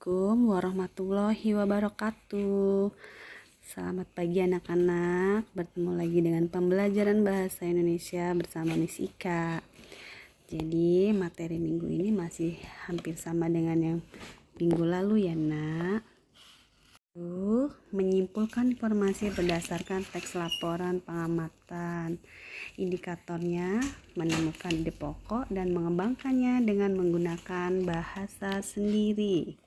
Assalamualaikum warahmatullahi wabarakatuh. Selamat pagi anak-anak. Bertemu lagi dengan pembelajaran bahasa Indonesia bersama Miss Ika. Jadi materi minggu ini masih hampir sama dengan yang minggu lalu ya nak. Menyimpulkan informasi berdasarkan teks laporan pengamatan. Indikatornya menemukan ide pokok dan mengembangkannya dengan menggunakan bahasa sendiri.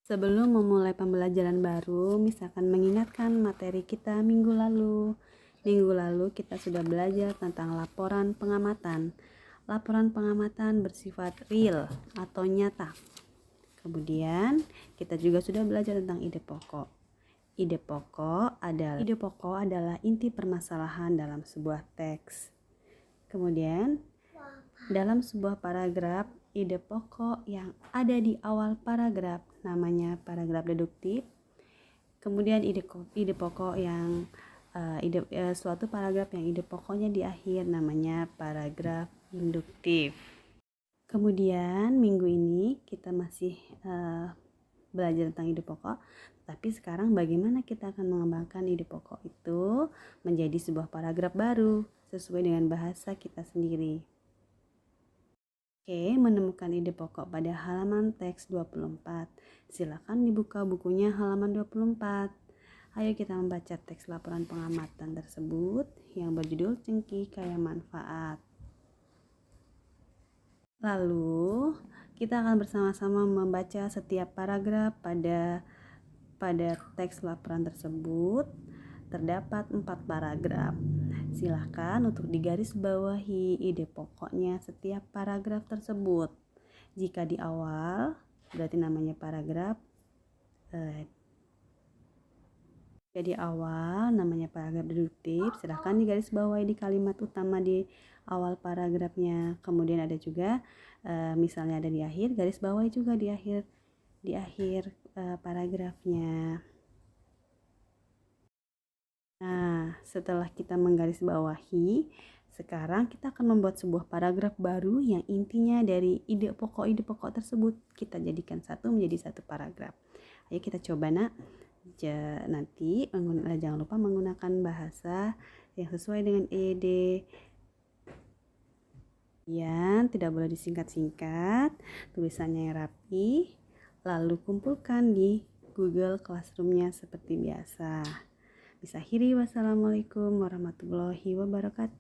Sebelum memulai pembelajaran baru, misalkan mengingatkan materi kita minggu lalu. Minggu lalu kita sudah belajar tentang laporan pengamatan. Laporan pengamatan bersifat real atau nyata. Kemudian kita juga sudah belajar tentang ide pokok. Ide pokok adalah inti permasalahan dalam sebuah teks. Kemudian dalam sebuah paragraf, ide pokok yang ada di awal paragraf namanya paragraf deduktif. Kemudian ide pokok yang suatu paragraf yang ide pokoknya di akhir namanya paragraf induktif. Kemudian minggu ini kita masih belajar tentang ide pokok, tapi sekarang bagaimana kita akan mengembangkan ide pokok itu menjadi sebuah paragraf baru sesuai dengan bahasa kita sendiri. Oke, menemukan ide pokok pada halaman teks 24. Silakan dibuka bukunya halaman 24. Ayo kita membaca teks laporan pengamatan tersebut yang berjudul Cengkih Kaya Manfaat. Lalu, kita akan bersama-sama membaca setiap paragraf pada teks laporan tersebut. Terdapat 4 paragraf. Silakan untuk digarisbawahi ide pokoknya setiap paragraf tersebut. Jika di awal, berarti namanya paragraf. Jika di awal namanya paragraf deduktif, silakan digarisbawahi di kalimat utama di awal paragrafnya. Kemudian ada juga misalnya ada di akhir, garis bawahi juga di akhir paragrafnya. Nah, setelah kita menggarisbawahi, sekarang kita akan membuat sebuah paragraf baru yang intinya dari ide pokok tersebut kita jadikan satu menjadi satu paragraf. Ayo kita coba nak. Nanti jangan lupa menggunakan bahasa yang sesuai dengan ide. Kemudian tidak boleh disingkat-singkat, tulisannya yang rapi, lalu kumpulkan di Google Classroom-nya seperti biasa. Bisa akhiri, wassalamualaikum warahmatullahi wabarakatuh.